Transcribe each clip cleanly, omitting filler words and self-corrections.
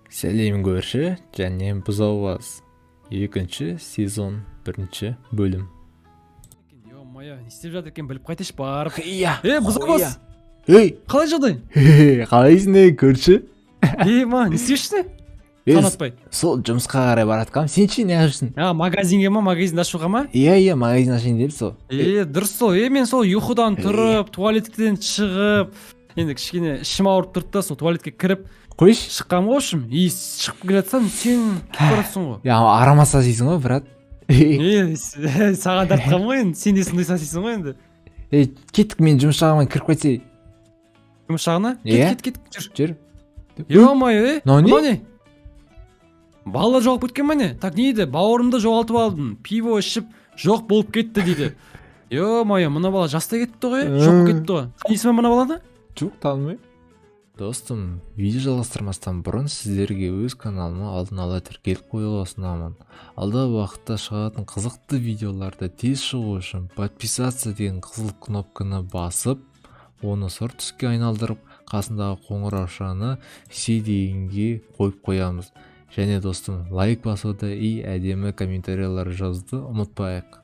Сәлем көрші және бұзаубас. Екінші сезон, бірінші бөлім. Ё-моё, не істеп жатыр екен, біліп қайтеш барып. Иә. Бұзаубас. Ей, Қалай жағдай? қалайсың көрші? Не істеушісің? Танытпай. Сол жұмысқа қарай бараткам. Сен ше не жүрсің? Магазинге ма, магазинді ашуға ма? Иә, магазин ашайын деп сол. Дұрыс сол. Мен сол ұйқыдан тұрып, туалеттен шығып, енді кішкене ішім ауырып тұрды да, сол туалетке кіріп Қойш. шыққам ғой ішім. Шығып келе жатсам, сен кетіп баратсың ғой. Я, арама сасисың ғой, брат. Саған тартқам ғой енді, сен де сондай сасисың ғой енді. Кеттік, мен жұмыс жағыма кіріп қайтсай. Жұмыс жағына? Кет, жүр. Ё-моё, мынау не? Балалар жоғалып кеткен міне. Так не еді? Бауырымды жоғалтып алдым. Пиво ішіп жоқ болып кетті дейді. Ё-моё, мына бала жастай кетті ғой, жоқ кетті ғой. Қай есімі мына баланы? Жоқ, танымай. Достым, видео жалғастырмастан бұрын сіздерге өз каналыма алдын ала тіркеліп қоюға ұсынамын. Алдағы уақытта шығатын қызықты видеоларды тез шығу үшін подписаться деген қызыл кнопканы басып, оны сұр түске айналдырып, қасындағы қоңыраушаны все дегенге қойып қоямыз. Және достым, лайк басуды и әдемі комментариялар жазуды ұмытпайық.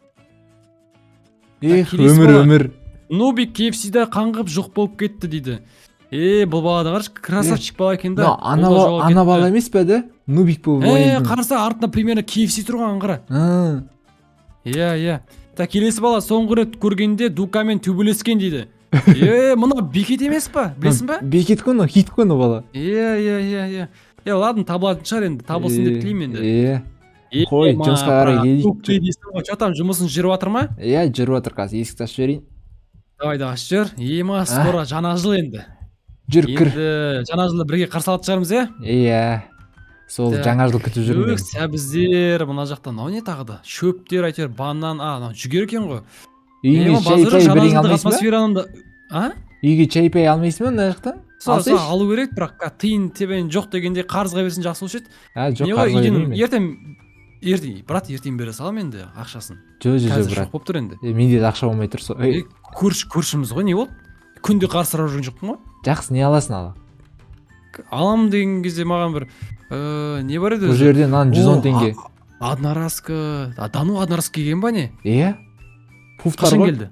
Өмір. Нубик KFC-де қаңғып жоқ болып кетті дейді. Бұл бала да қараш, красавчик бала екен да. Ана бала емес пе да? Нубик болып ойындың. Қараса артында примерно KFC тұрған қара. Иә. Так, келесі бала соңғы рет көргенде Дукамен төбелескен дейді. Мұна бекет емес па? Білесің ба? Бекет көні, хит көні бала. Иә. Ладно, табылатын шығар енді, табылсын деп тілеймін енді. Қой, жұмысқа қарай келейік. Көкте дейсің ғой, там жұмысын жүріп жатыр ма? Иә, жүріп жатыр, қазір есікті ашып жіберейін. Давай, ашып жібер. Скоро жаңа жыл енді. Жүр, кір. Енді жаңа жылды бірге қарсы алатын шығармыз, иә? Иә. Сол жаңа жыл күтіп жүрмін. Сәбіздер, мына жақта мынау не тағы да? Шөптер, әйтеуір, банан, жүгер екен ғой. Үйге чай-пай бірің алмайсың ба? Үйге чай-пай алмайсың ба мына жақтан? Алу керек, бірақ тиын тебен жоқ дегенде қарызға берсін жақсы болушы еді. Жоқ, қарызға бермеймін. Ертең бере салам енді ақшасын. Жоқ, брат. Болып тұр енді. Менде де ақша болмай тұр сол. Көршіміз ғой, не болды? Күнде қарыз сұрап жүрген жоқпын ғой. Жақсы, не аласың ала? Алам деген кезде маған бір не бар еді? Бұл жерде нан 110 теңге. Одноразка. Дану одноразка келген ба не? Иә. Қашан келді?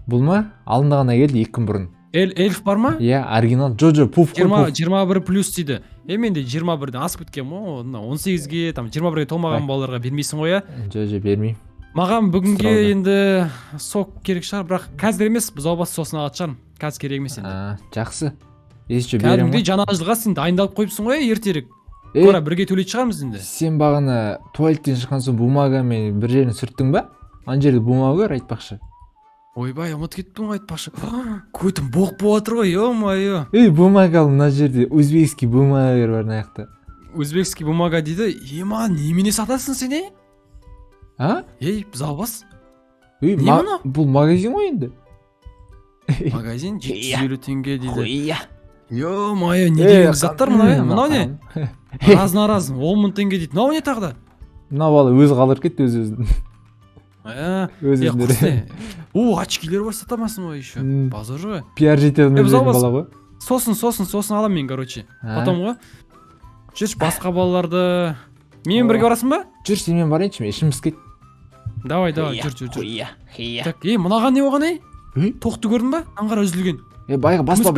Бұл ма? Алдында ғана келді 2 күн бұрын. Эльф бар ма? Иә, оригинал. Джо, пуф. 21 плюс дейді. Менде 21-ден асып кеткен ғой. 18-ге, 21-ге толмаған балаларға бермейсің ғой, иә? Джо, бермеймін. Маған бүгінге енді сок керек шығар, бірақ қазір емес, бұзаубас сосын алатын шығармын. Қазір керек емес енді. Жақсы. Ешче берем ғой. Кәдімгідей жаңа жылға сен дайындалып қойыпсың ғой, ертерек. Қора бірге төлейтін шығармыз енді. Сен бағана туалеттен шыққан соң бумагамен бір жерін сүрттің ба? Ана жерде бумага бар, айтпақшы. Ойбай, ұмытып кеттім ғой, айтпақшы. Көтім боқ болып жатыр ғой, ё-моё. Бумага мына жерде өзбекский бумага бар мына жақта. Өзбекский бумага дейді. Немене сатасың сен, бұзаубас. Бұл магазин ғой енді. Магазин 750 теңге дейді. Ё-моё, не деген заттар мынау не? Раз, 10 000 теңге дейді. Мынау не тағы да? Мына бала өзі қалдырып кетті өз-өзін. Очкилер бар, сатамасың ғой еще. Базар ғой. Пиар жетеді бала ғой. Сосын алам мен, короче. Потом ғой. Жүрші басқа балаларды. Мен бірге барасың ба? Жүр, сенімен барайыншы, мен ішім піскет. Давай, жүр. Так, мынаған не оған, тоқты көрдің ба? Аңғара үзілген. Байға баспа.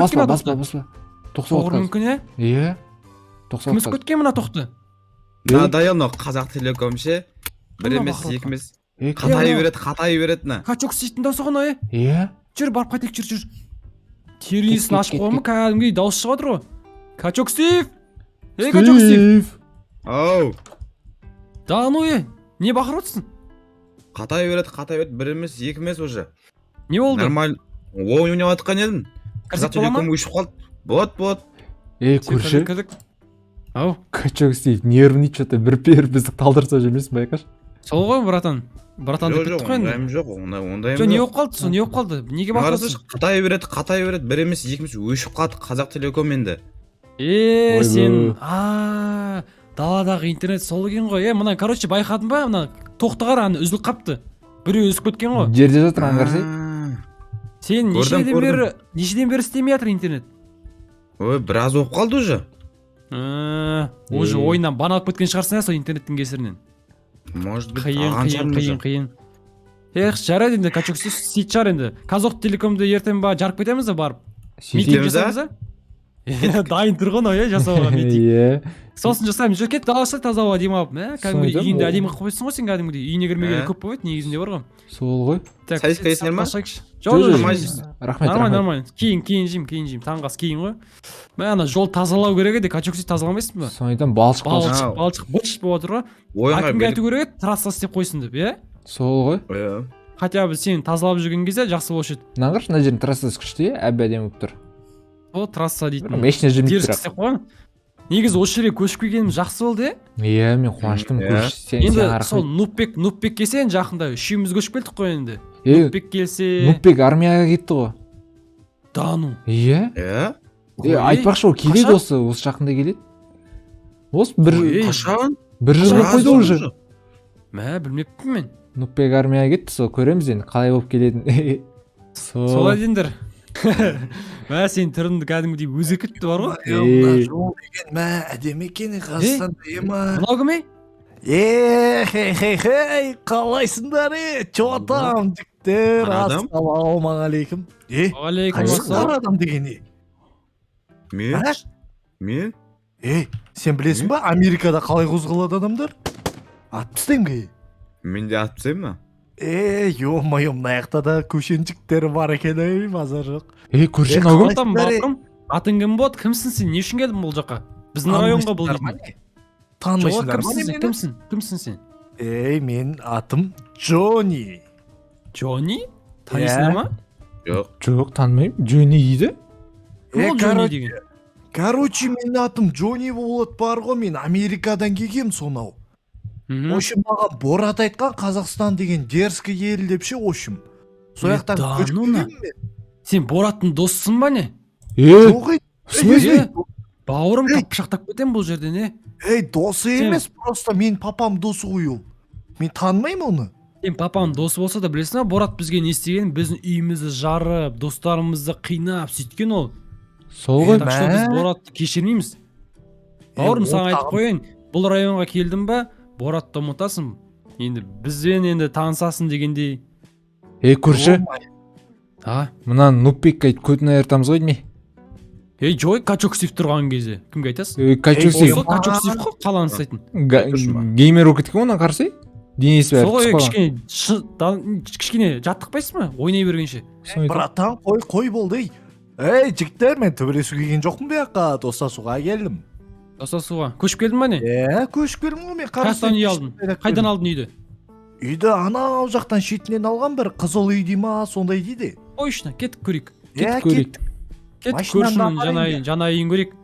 90 мүмкін, иә? Кіміз көткен мына тоқты? Дайоно қазақ телеком ше. Бір емес, екі емес. Қатайы береді на. Качок істейтін даусы ғой, иә? Жүр, барып қайтайық, жүр. Терісін ашып қоймы, кәдімгідей дауыс шығып жатыр ғой. Качок Стив! Качок Стив! Ау! Дану, не бақырып отырсың? Қатайы береді, бір емес, екі емес уже. Не болды? Нормально. Ойнап жатқан едім. Қазақ телеком өшіп қалды. Болады. Көрші. Ау. Качок Стив, нервный что-то бір бізді талдырса жүрмесін, байқаш. Сол ғой, братан деп кеттік қой енді. Жоқ, ондайым жоқ. Не болып қалды? Неге бақырып отырсың? Қатайы береді, бір емес, екі емес, өшіп қалды қазақ телеком енді. Сен, даладағы интернет сол екен ғой. Мына, короче, байқадың ба? Мына тоқтығар үзіліп қапты. Біреу үзіп кеткен ғой. Жерде жатыр, аңғарсай. Сен нешеден бері істемей жатыр интернет? Біраз болып қалды уже. Уже ойыннан бан алып кеткен шығарсың сол интернеттің кесірінен. Может быть, Қиын. Эх, жарайды енді качок сөйтіп шығар енді. Казохтелекомды ертең жарып кетеміз де барып. Митинг жасаймыз а? Дайын тұрған ой, жасауға митинг. Иә. Сосын жасаймыз. Жоқ, кет далаша таза ауа дем алып. Кәдімгі Соны үйінде айтамын, әдемі қылып қойсың ғой сен кәдімгідей. Үйіне кірмегені көп болып еді, негізінде бар ғой. Сол ғой. Сәйіске есінер ма? Жоқ, Рахмет. нормально. Кейін жеймін. Таңғы ас кейін ғой. Ана жол тазалау керек еді, качоксыз тазаламайсың ба? Соны айтамын, балшық. Балшық быт болып отыр ғой. Ойынға Әкімге айту керек еді, трасса істеп қойсын деп, иә? Сол ғой. Хотя бы сен тазалап жүрген кезде жақсы болушы еді. Мына қарашы, мына жердің трассасы күшті, әбден болып тұр. О, трасса дейтін. Мешіне жүрмейді Теріс істеп қойған. Негізі осы жерге көшіп келгенім жақсы болды, иә? Мен қуаныштымын, көрші енді сол Нупбек келсе енді жақында үшеуміз көшіп келдік қой енді. Нупбек келсе... Нупбек армияға кетті ғой. Да ну. Иә? Айтпақшы, ол келеді осы жақында келеді. Осы Қашан? бір жыл болып қойды уже. Білмеппін мен. Нупбек армияға кетті, сол көреміз енді қалай болып келетін. Солай дендер. Сен түріңді кәдімгідей өзгертті бар ғой. Жол деген әдемі екен Қазақстанда Мынау кім ей? Хей, қалайсыңдар чо там жігіттер, ассалаумағалейкум. Қайсыңдар адам деген не? Мен? Сен білесің ба, Америкада қалай қозғалады адамдар? Ат тастаймын кей? Мен де ат тастаймын ма? Ё-моё, мына жақта да көшен жігіттері бар екен, маза жоқ. Көрші ау кім? Атың кім болады? Кімсің сен? Не үшін келдің бұл жаққа? Біздің районға бұл дейтін. Танымайсыңдар ма мені? Кімсің сен? Мен атым Джонни. Джонни? Танисыңдар ма? Жоқ, танымаймын. Джонни дейді? Короче, менің атым Джонни болады бар ғой, мен Америкадан келгем сонау. Ошым маған Борат айтқан, Қазақстан деген дерзкий ел деп ше, ошым. Сояқтан көшіп келгем мен. Сен Бораттың досысың ба не? Жоқ, бауырым пышақтап кетем бұл жерде не? Досы емес, просто мен папам досы ғой ол. Мен танымаймын оны. Сен папаның досы болса да білесің ба, Борат бізге не істеген? Біздің үйімізді жарып, достарымызды қинап сөйткен ол. Сол ғой. Так что біз Боратты кешірмейміз. Бауырым, саған айтып қояйын, бұл районға келдің ба, Боратты ұмытасың. Енді бізбен енді танысасың дегендей. Көрші. Мына Нупбекке айтып көтін айыртамыз ғой деме. Жой, Качоксив тұрған кезде. Кімге айтасыз? Качоксив қой, қаланы істейтін. Геймер оқыт екен онан қарсы? Денесі бәрі кішкене жаттықпайсыз ма? Ойнай бергенше. Братан, қой болды. Жігіттер, мен төбелесуге келген жоқпын бе жаққа, достасуға келдім. Достасуға. Көшіп келдің ба не? Көшіп келдім ғой мен. Қайдан үй алдың? Қайдан алдың үйді? Үйді анау жақтан шетінен алған бір қызыл үй дей ма, сондай дейді. Ой үшіне, кеттік көрейік. Кеттік. Кеттік көршінің жана үйін көрейік.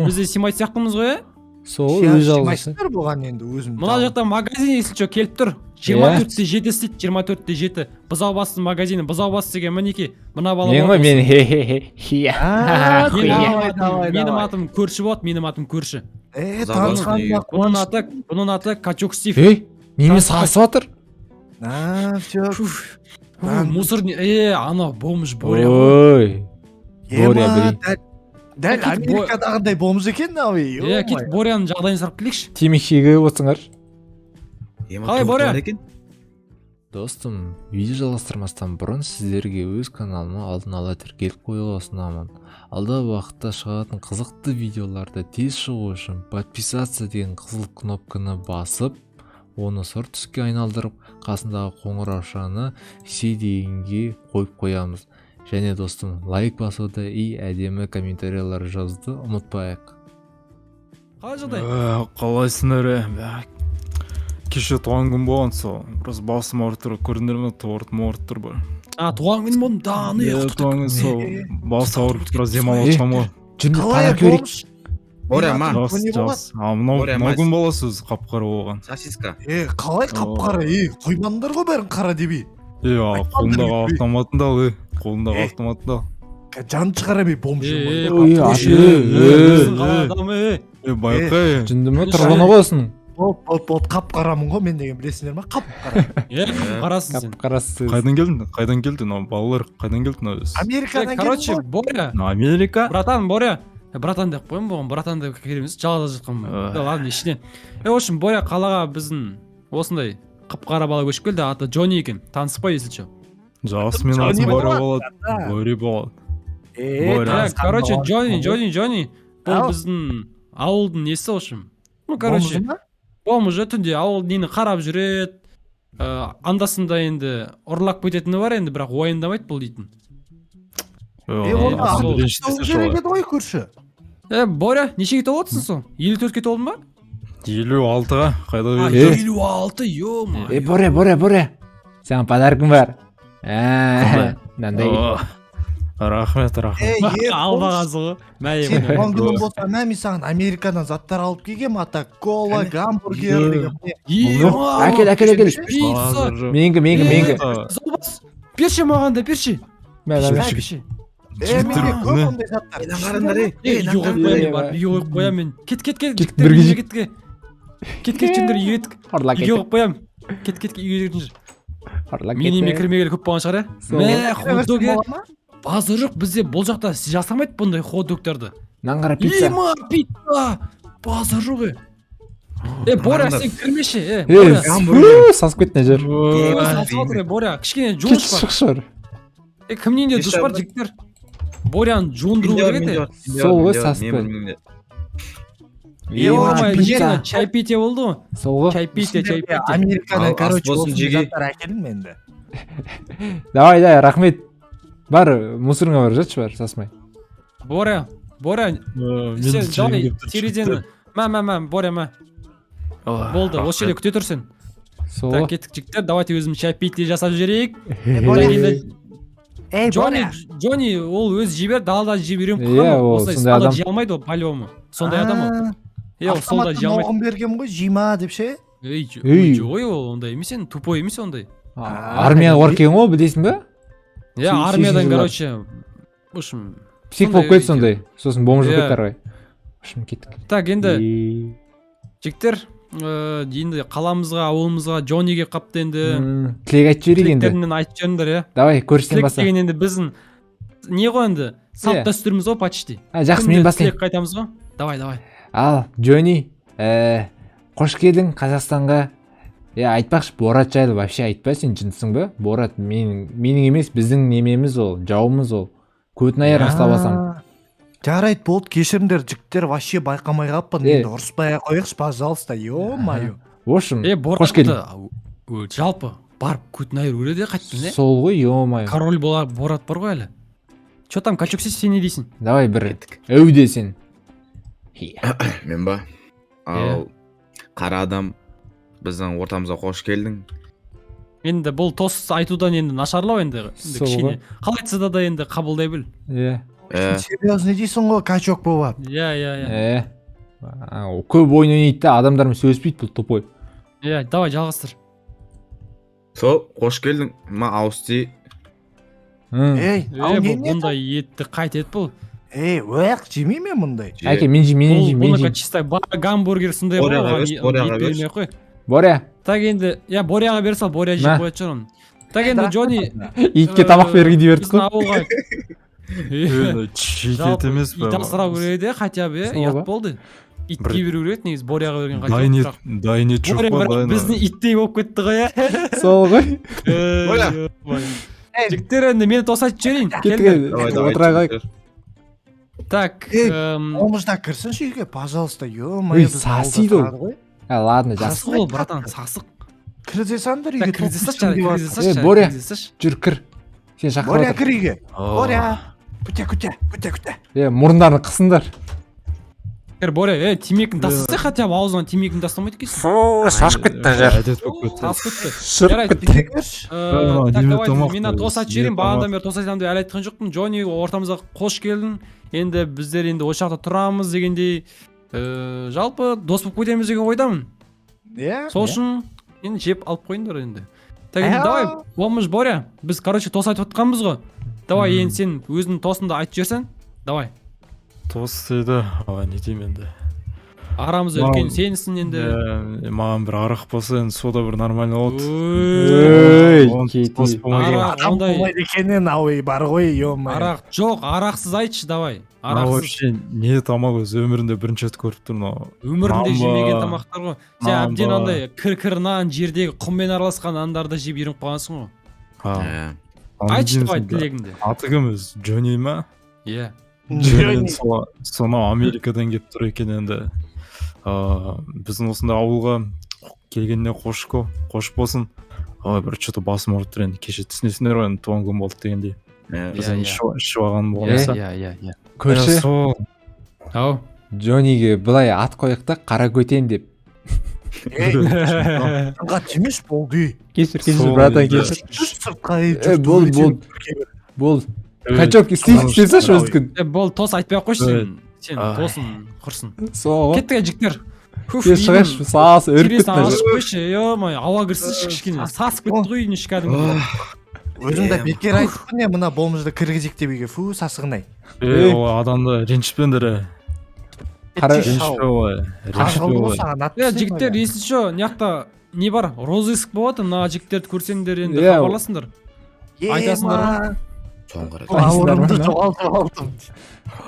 Бізде симайт сияқтымыз ғой, Сол өз жалғасы. Симайттар болған енді өзім. Мына жақта магазин есілчі келіп тұр. 24/7 істейді, 24/7. Бұзау басты магазині. Бұзау басты деген мінеке. Мына бала мен ғой, мен менің атым көрші болады, менің атым көрші. Танысқанға қуаныш. Бұның аты Качоксив. Неме салысып жатыр? Мусор, ана бомж Боря. Ой. Боря бір. Дәл Америкадағындай бомж екен, ой. Кет Боряның жағдайын сұрап келейікші. Темекшіге отырсыңар. Қалай Боря? Достым, видео жалғастырмастан бұрын сіздерге өз каналыма алдын ала тіркеліп қоюға ұсынамын. Алдағы уақытта шығатын қызықты видеоларды тез шығу үшін подписаться деген қызыл кнопканы басып, оны сұр түске айналдырып, қасындағы қоңыраушаны все дегенге қойып қоямыз. Және достым, лайк басуды и әдемі комментариялар жазуды ұмытпайық. Қалай жағдай? Қалайсыңдар? Кеше туған күн болған сол. Біраз басым ауырып тұр, көрдіңдер ме? Тортым ауырып тұр бар. Туған күн болдым, даны туған күн сол. Бас ауырып біраз демалып жатқам ғой. Қалай бомж? Боря ма? Мынау күн баласыз қап-қара болған. Сосиска. Қалай қап-қара? Қоймаңдар ғой бәрін қара деби. Қолындағы автоматында ал, қолындағы автоматында. Жан шығара бей бомж. Байқай. Жынды ма тұрғаны қойсын? Қап-қарамын ғой мен деген, білесіңдер ма? Қап-қара. Қарасың сен. Қарасыз. Қайдан келдің? Балалар қайдан келдің өзі? Америкадан келдің ғой. Короче, Боря. Америка? Братан, Боря. братан деп қоямын бұған, братан деп кереміз жалғыз жатқан. Ладно, ішіне. В общем, Боря қалаға біздің осындай қып-қара бала көшіп келді, аты Джонни екен. Танысып па, если что? Жақсы, мен атым Боря болады. Боря болады. Короче, Джонни. Бұл біздің ауылдың несі, в общем. Ну, короче, бомжы түнде ауыл нені қарап жүреді. Андасында енді ұрлап кететіні бар енді, бірақ уайымдамайды бұл дейтін. Ой, көрші. Боря, нешеге толып отырсың сол? 54-ке толдың ба? 56-ға қайда берді? 56, ё-ма. Боря. Саған подаркым бар. Мынандай. Рахмет. Албағазы ғой. Сен туған болса, мен саған Америкадан заттар алып келгем, ата кола, гамбургер деген. Әкел. Пицца. Менгі. Берші маған да, берші. Берші. Менде көп ондай заттар. Үйге қоям мен. Кет. Бірге Кет, жүндер үйге кеттік. Үйге қоям. Кет, үйге жүндер. Мен кірмегелі көп болған шығар, мә, хот-доге. Базы жоқ, бізде бұл жақта жасамайды бұндай хот-догтарды. Наңғара пицца. Пицца. Базы жоқ, Боря, сен кірмеші, Сасып кеттің жер. Боря, кішкене жуыныш бар. Шықшыр. Кімнен де душ бар, жігіттер. Боряны жуындыру керек еді. Сол ғой саспен. Чай пите болды ғой. Сол ғой. Чай пите. Америкадан, короче, осындай заттар әкелдім енді. Давай, рахмет. Бар, мусорыңа бар, жатшы бар, сасмай. Боря, сен давай терезені. Мә, Боря. Болды, осы жерде күте тұрсың. Так, кеттік жігіттер, давайте өзіміз чай пите жасап жіберейік. Джонни, ол өз жібер, далада жіберем қылған. Осылай сада жи алмайды ол, по-любому. Сондай адам ол. Ол солда жи алмайды. Автоматтан бергем ғой, жима деп ше. Ой, ол ондай емес, сен тупой емес ондай. Армияға оркен ғой, білесің бе? Армиядан, короче, ұшым. Псих болып кетті сондай, сосын бомжы көттер ғой. Ұшым кеттік. Так, енді, жігіттер, енді қаламызға, ауылымызға Джонниге қапты енді. Тілек айтып жіберейік енді. Тілектерінен айтып жүріңдер, Давай, көрістен баса. Тілек деген енді біздің, не ғой енді, салт дәстүріміз ғой почти. Жақсы, мен басайын. Тілек қайтамыз ғой. Давай. Ал, Джонни, қош келдің Қазақстанға. Айтпақшы, Борат жайлы вообще айтпа, сен жынсың ба? Борат менің емес, біздің немеміз ол, жауымыз ол. Көтін аяр ұстап алсам. Жарайды, болды, кешіріңдер, жігіттер вообще байқамай қалыппын. Енді ұрыспай қояйықшы, пожалуйста, ё-моё. В общем, қош келдің. Жалпы, барып көтін айыр өледі қайттың, Сол ғой, ё-моё. Король Борат бар ғой әлі. Чё там, качокси, сен не дейсің? Давай бір әуде сен. Мен ба? Ал, қара адам, біздің ортамызға қош келдің. Енді бұл тос айтудан енді нашарлау енді. Кішкене қалайтса да енді қабылдай біл. Серьезно дейсің ғой, качок болып. Көп ойын ойнайды да, адамдармен сөйлеспейді бұл тупой. Давай жалғастыр. Сол, қош келдің. Ма аусти. Бұндай етті қайт ет бұл. Өйақ, жемей мен мұндай. Әке, мен жейм. Бұны чистай гамбургер сындай ғой. Боря. Так енді, Боряға бер сал, Боря жеп қояды шығар оны. Так енді, Джонни. Итке тамақ берген де бердік қой. Читет емес па? Ит асырау керек, хотя бы, ұят болды. Итке беру керек, негіз Боряға берген қайтып. Дайнет жоқ па? Біздің иттей болып кетті ғой, Сол ғой. Жігіттер енді мені тосайтып жіберейін. Отыра қайық. Так. Омызда кірсінші үйге, пожалуйста, ё-моё. Сасиды ол. Ладно, сасық ол, братан, сасық. Кірізе сандыр үйге. Кірізе саш. Боря, жүр кір. Сен шақырып Боря, кір үйге. Боря, күте. Мұрындарын қысыңдар. Боря, темекін тастаса, хотя бы аузынан темекін тастамайды екенсің. Шашып кетті жер. Шырып кетті. Так, давай, мен тос айтып жіберейін, бағанадан бері тос айтамын деп әлі айтқан жоқпын. Джонни, ортамызға қош келдің. Енді біздер енді осы жақта тұрамыз дегендей, жалпы дос болып кетеміз деген ойдамын. Сол үшін енді жеп алып қойыңдар енді. Так, енді давай, болмыш Боря, біз короче тос айтып отқанбыз ғой. Давай, енді сен өзінің тосыңды айтып жіберсең. Давай. Тос дейді, не деймін енді. Арамыз үлкен сенсің енді. Маған бір арақ болса, енді сода бір нормально болады. Арақ болмайды екенен ауы бар ғой, ё-моё. Арақ жоқ, арақсыз айтшы, давай. арақсыз вообще не тамақ өзі өмірінде бірінші рет көріп тұрмын мынау. өмірінде Нан ба? жемеген тамақтар ғой. Сен Нан әбден ба? андай кір нан жердегі құммен араласқан нандарды жеп үйреніп қалғансың ғой. Аны Айтшы деймін давай сен. тілегіңді. Аты кім өзі? Джонни ма? Иә. Джонни. Сонау Америкадан келіп тұр екен енді. Біздің осындай ауылға келгеніне қош болсын. Бір что-то басым ауырып тұр енді. Кеше түсінесіңдер ғой енді туған күн болды дегендей. Біздің ішіп алған болмаса. Иә. көрші Сол. Ау. Джониге былай ат қояйық та қара көтен деп. Ға тимеш болды. Кешір Сол братан енді. кешір. Сыртқа Бол качок істей салшы өз күн. Бол тос айтпай ақ қойшы сен. Сен Ай. тосың құрсын. Сол ғой. Кеттік жігіттер. Кеш шығаш саас өріп Тересін кетті. ашып қойшы. Ё-май, ауа кірсінші кішкене. Сасып кетті ғой үйдің іші кәдімгі. Өзімді бекер айтып не мына болмыжды кіргізек деп үйге фу сасығынай. Ол адамды ренжітпеңдер. Қара- Ренжітпе олай. Қағылды ғой саған ат. Жігіттер есінші мына жақта не бар? Розыск болады. Мына жігіттерді көрсеңдер енді Иә. хабарласыңдар. айтасыңдар ма? Соңғы рет. Ауырымды Айтасыңдар ма? жоғалтып алдым.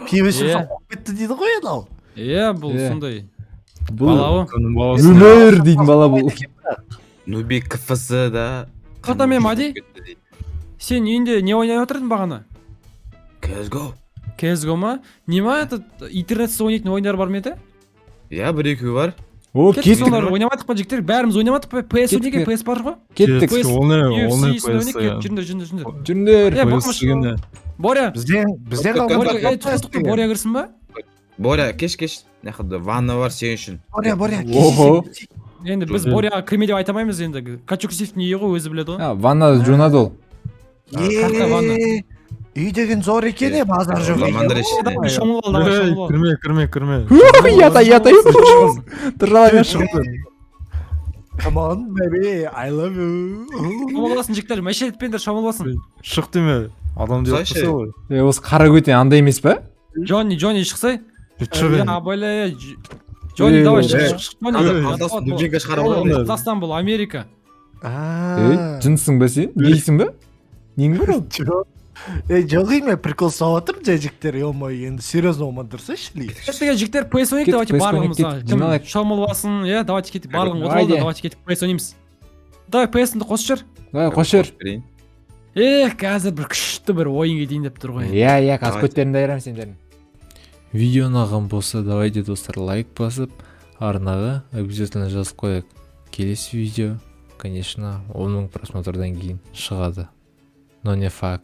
Пивіші Иә. соғып кетті дейді ғой анау. Иә, бұл Иә. сондай. Бұл Балауы. Күннің баласы. өмір дейтін бала бұл. Нуби КФС да. Қыртамен Мади? Сен үйінде не ойнай отырдың бағана? CSGO. CSGO ма? Не ма этот интернетсіз ойнайтын ойындар бар ма еді? Иә, бір екеуі бар. О, Кеттік кеттік. солар ойнамадық па жігіттер? Бәріміз ойнамадық па? PS ойнеген, PS бар ғой? Кеттік. PS, Ол не UFC-сін PS ойнайық, иә. жүріңдер. Жүріңдер. Иә, PS болмашы. дегенде. Боря, Бізден Боря, тоқтық Боря кірсін ба? Боря, кеш. Нақыды, ванна бар сен үшін. Боря. Охо. Енді біз Боря. Боряға кірме деп айтамаймыз енді. Качуксивтің үйі ғой, өзі біледі ғой. Ваннада жуынады ол. Қақта ванна. Үй деген зор екен е базар жоқ. Ламандар ішіне. Давай, шомылып ал, давай, Ей, шомылып ал. кірме. Ята. Тұржала бер. Come on baby, I love you. Шомылып алсын жігіттер, мәшел етпеңдер, шомылып алсын. Шық деме. Адам деп Слушай. тұрса ғой. Осы қара көтен андай емес па? Джонни шықсай. Шық. Абайлай. Джонни, давай, шық. Қалтасын дубинка шығарып Джонни. алған. Қазақстан бұл Америка. Жынсың ба сен? Нейсің ба? Нең бар ол? Жоқ еме прикол салып отыр жігіттер, ё-мой, енді серьезно болмай тұрсайшы ли. Кеттік жігіттер, PS ойнайық, Кеттік, давайте PS барлығымыз. ойнайық, Кім жиналайық. шомылып алсын, иә, давайте кеттік, барлығын Давай, отырып алды, де. давайте кеттік, PS ойнаймыз. Давай, PS-іңді қосып жібер. Давай қошыр. Қазір бір күшті бір ойын кетейін деп тұр ғой. Иә, қазір көттерін дайырамын сендердің. Видео ұнаған болса, давайте достар лайк басып, арнаға обязательно жазып қояйық. Келесі видео, конечно, 10 000 просмотрдан кейін шығады. Но не факт.